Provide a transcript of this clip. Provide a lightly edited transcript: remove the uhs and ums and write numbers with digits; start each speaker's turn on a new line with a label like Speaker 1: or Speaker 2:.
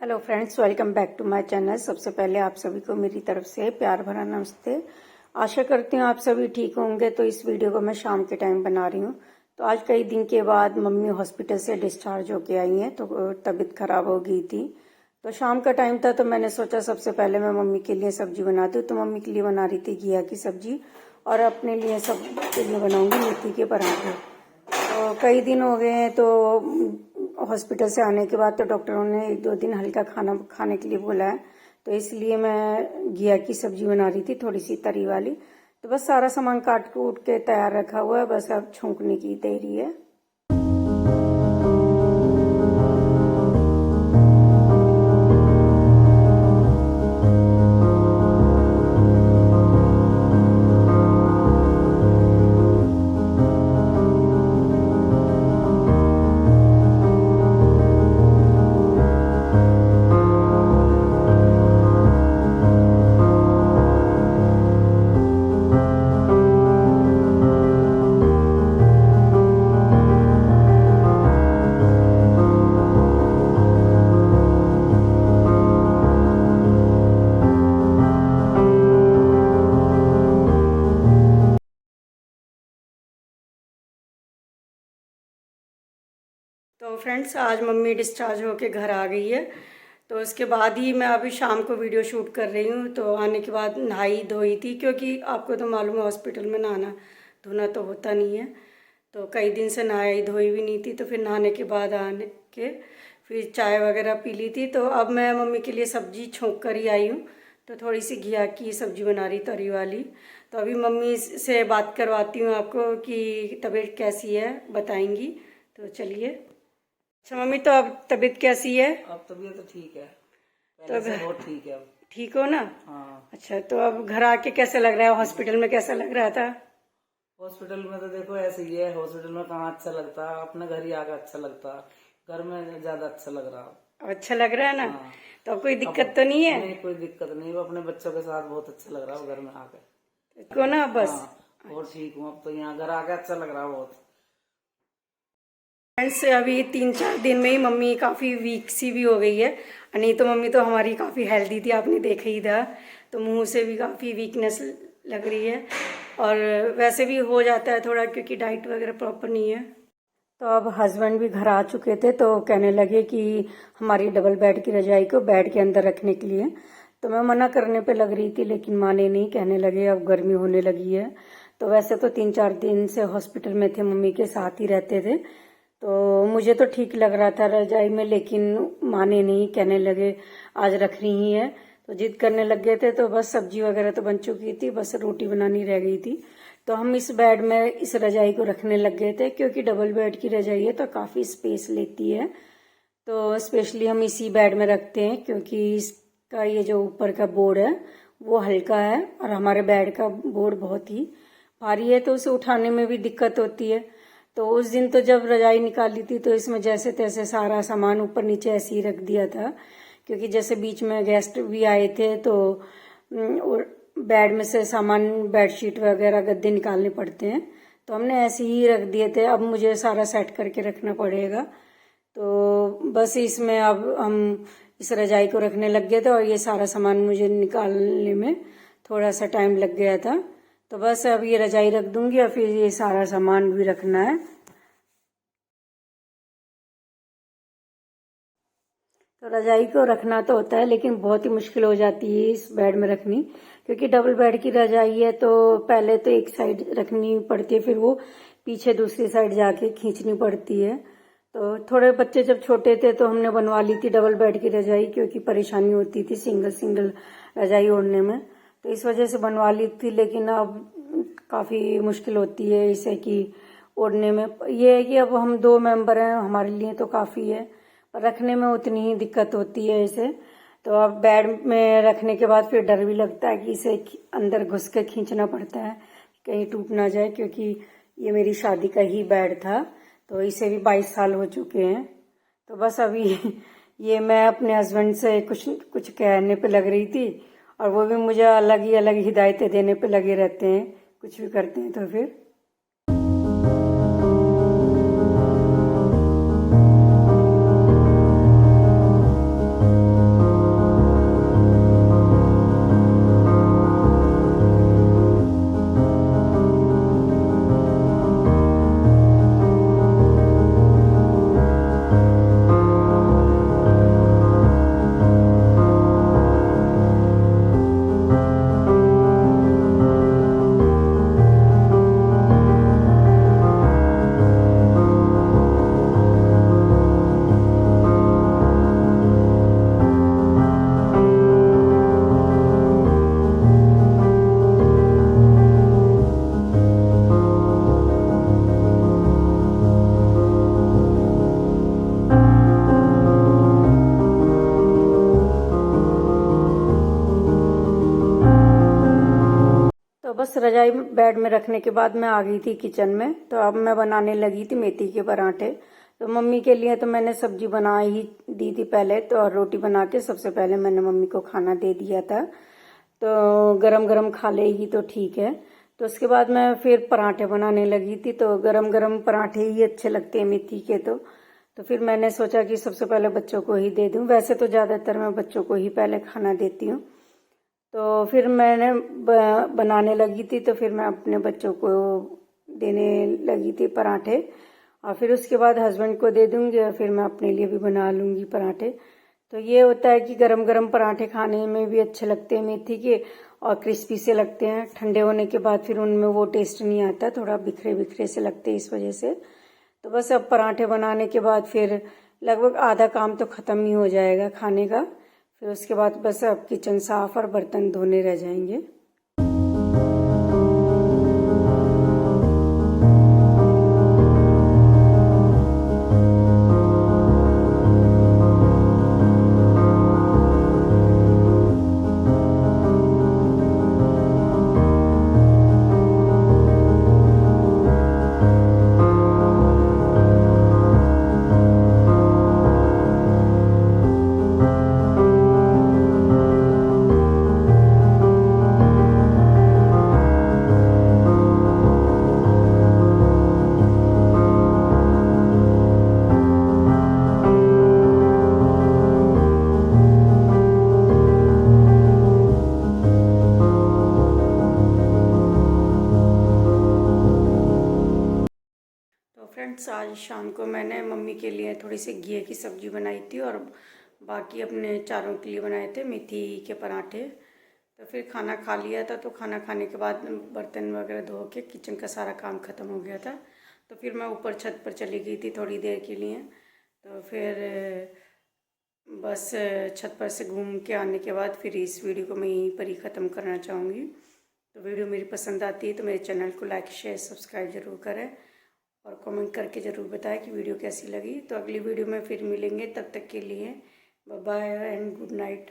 Speaker 1: Hello friends, welcome back to my channel. सबसे पहले आप सभी को मेरी तरफ से प्यार भरा नमस्ते। आशा करती हूँ आप सभी ठीक होंगे। तो इस वीडियो को मैं शाम के टाइम बना रही हूँ। तो आज कई दिन के बाद मम्मी हॉस्पिटल से डिस्चार्ज होके आई हैं, तो तबीयत खराब हो गई थी। तो शाम का टाइम था, तो मैंने सोचा सबसे पहले मैं मम्मी के लिए सब्जी बना दूँ। तो मम्मी के लिए बना रही थी घिया की सब्जी और अपने लिए सब के लिए बनाऊंगी मेथी के पराठे। तो कई दिन हो गए हैं, तो हॉस्पिटल से आने के बाद तो डॉक्टरों ने 1-2 दिन हल्का खाना खाने के लिए बोला है। तो इसलिए मैं घिया की सब्जी बना रही थी, थोड़ी सी तरी वाली। तो बस सारा सामान काट कूट के तैयार रखा हुआ है, बस अब छौंकने की देरी है। तो फ्रेंड्स, आज मम्मी डिस्चार्ज होके घर आ गई है। तो उसके बाद ही मैं अभी शाम को वीडियो शूट कर रही हूँ। तो आने के बाद नहाई धोई थी, क्योंकि आपको तो मालूम है हॉस्पिटल में नहाना धोना तो होता नहीं है। तो कई दिन से नहाई धोई भी नहीं थी। तो फिर नहाने के बाद आने के फिर चाय वगैरह पी ली थी। तो अब मैं मम्मी के लिए सब्जी छोंक कर ही आई हूँ। तो थोड़ी सी घिया की सब्जी बना रही तरी वाली। तो अभी मम्मी से बात करवाती हूँ आपको कि तबीयत कैसी है, बताएंगी। तो चलिए। अच्छा मम्मी, तो अब तबीयत कैसी है?
Speaker 2: अब तबीयत तो ठीक है,
Speaker 1: तो
Speaker 2: पहले
Speaker 1: अब
Speaker 2: से बहुत ठीक है अब।
Speaker 1: ठीक हो ना?
Speaker 2: हाँ।
Speaker 1: अच्छा, तो अब घर आके कैसा लग रहा है? हॉस्पिटल में कैसा लग रहा था?
Speaker 2: हॉस्पिटल में तो देखो ऐसे ही है, हॉस्पिटल में कहाँ अच्छा लगता, अपने घर ही आकर अच्छा लगता, घर में ज्यादा अच्छा लग रहा।
Speaker 1: अब अच्छा लग रहा है ना?
Speaker 2: हाँ।
Speaker 1: तो अब कोई
Speaker 2: अब
Speaker 1: दिक्कत तो नहीं है?
Speaker 2: नहीं, कोई दिक्कत नहीं, वो अपने बच्चों के साथ बहुत अच्छा लग रहा है घर में आकर।
Speaker 1: को ना बस।
Speaker 2: हाँ, और ठीक हूँ अब तो, यहाँ घर आके अच्छा लग रहा है बहुत।
Speaker 1: फ्रेंड्स, अभी 3-4 दिन में ही मम्मी काफ़ी वीक सी भी हो गई है। नहीं तो मम्मी तो हमारी काफ़ी हेल्दी थी, आपने देखा ही था। तो मुंह से भी काफ़ी वीकनेस लग रही है। और वैसे भी हो जाता है थोड़ा, क्योंकि डाइट वगैरह प्रॉपर नहीं है। तो अब हस्बैंड भी घर आ चुके थे, तो कहने लगे कि हमारी डबल बेड की रजाई को बेड के अंदर रखने के लिए। तो मैं मना करने पे लग रही थी, लेकिन माने नहीं। कहने लगे अब गर्मी होने लगी है। तो वैसे तो 3-4 दिन से हॉस्पिटल में थे, मम्मी के साथ ही रहते थे। तो मुझे तो ठीक लग रहा था रजाई में, लेकिन माने नहीं। कहने लगे आज रखनी ही है। तो जिद करने लग गए थे। तो बस सब्जी वगैरह तो बन चुकी थी, बस रोटी बनानी रह गई थी। तो हम इस बेड में इस रजाई को रखने लग गए थे, क्योंकि डबल बेड की रजाई है तो काफ़ी स्पेस लेती है। तो स्पेशली हम इसी बेड में रखते हैं, क्योंकि इसका ये जो ऊपर का बोर्ड है वो हल्का है, और हमारे बेड का बोर्ड बहुत ही भारी है, तो उसे उठाने में भी दिक्कत होती है। तो उस दिन तो जब रजाई निकाली थी, तो इसमें जैसे तैसे सारा सामान ऊपर नीचे ऐसे ही रख दिया था, क्योंकि जैसे बीच में गेस्ट भी आए थे। तो बेड में से सामान, बेडशीट वगैरह गद्दे निकालने पड़ते हैं। तो हमने ऐसे ही रख दिए थे। अब मुझे सारा सेट करके रखना पड़ेगा। तो बस इसमें अब हम इस रजाई को रखने लग गए थे, और ये सारा सामान मुझे निकालने में थोड़ा सा टाइम लग गया था। तो बस अब ये रजाई रख दूंगी, और फिर ये सारा सामान भी रखना है। तो रजाई को रखना तो होता है, लेकिन बहुत ही मुश्किल हो जाती है इस बेड में रखनी, क्योंकि डबल बेड की रजाई है। तो पहले तो एक साइड रखनी पड़ती है, फिर वो पीछे दूसरी साइड जाके खींचनी पड़ती है। तो थोड़े बच्चे जब छोटे थे तो हमने बनवा ली थी डबल बेड की रजाई, क्योंकि परेशानी होती थी सिंगल सिंगल रजाई ओढ़ने में। तो इस वजह से बनवा ली थी, लेकिन अब काफ़ी मुश्किल होती है इसे कि ओढ़ने में। ये है कि अब हम 2 मेंबर हैं, हमारे लिए तो काफ़ी है, पर रखने में उतनी ही दिक्कत होती है इसे। तो अब बेड में रखने के बाद फिर डर भी लगता है कि इसे अंदर घुस के खींचना पड़ता है, कहीं टूट ना जाए, क्योंकि ये मेरी शादी का ही बेड था। तो इसे भी 22 साल हो चुके हैं। तो बस अभी ये मैं अपने हस्बैंड से कुछ कुछ कहने पे लग रही थी, और वो भी मुझे अलग ही अलग हिदायतें देने पे लगे रहते हैं, कुछ भी करते हैं। तो फिर बस रजाई बेड में रखने के बाद मैं आ गई थी किचन में। तो अब मैं बनाने लगी थी मेथी के पराठे। तो मम्मी के लिए तो मैंने सब्जी बना ही दी थी पहले तो, और रोटी बना के सबसे पहले मैंने मम्मी को खाना दे दिया था। तो गरम गरम खा लेगी तो ठीक है। तो उसके बाद मैं फिर पराठे बनाने लगी थी। तो गरम गरम पराठे ही अच्छे लगते हैं मेथी के। तो फिर मैंने सोचा कि सबसे पहले बच्चों को ही दे दूं। वैसे तो ज़्यादातर मैं बच्चों को ही पहले खाना देती हूँ। तो फिर मैंने बनाने लगी थी। तो फिर मैं अपने बच्चों को देने लगी थी पराठे, और फिर उसके बाद हस्बैंड को दे दूंगी, और फिर मैं अपने लिए भी बना लूंगी पराठे। तो ये होता है कि गरम गरम पराठे खाने में भी अच्छे लगते हैं मेथी के, और क्रिस्पी से लगते हैं। ठंडे होने के बाद फिर उनमें वो टेस्ट नहीं आता, थोड़ा बिखरे बिखरे से लगते हैं इस वजह से। तो बस अब पराठे बनाने के बाद फिर लगभग आधा काम तो ख़त्म ही हो जाएगा खाने का। फिर उसके बाद बस अब किचन साफ और बर्तन धोने रह जाएंगे। फ्रेंड्स, आज शाम को मैंने मम्मी के लिए थोड़ी सी घी की सब्जी बनाई थी, और बाकी अपने चारों के लिए बनाए थे मेथी के पराठे। तो फिर खाना खा लिया था। तो खाना खाने के बाद बर्तन वगैरह धो के किचन का सारा काम ख़त्म हो गया था। तो फिर मैं ऊपर छत पर चली गई थी थोड़ी देर के लिए। तो फिर बस छत पर से घूम के आने के बाद फिर इस वीडियो को मैं यहीं पर ही ख़त्म करना चाहूँगी। तो वीडियो मेरी पसंद आती है तो मेरे चैनल को लाइक शेयर सब्सक्राइब ज़रूर करें, और कमेंट करके ज़रूर बताएं कि वीडियो कैसी लगी। तो अगली वीडियो में फिर मिलेंगे, तब तक के लिए bye bye and good night.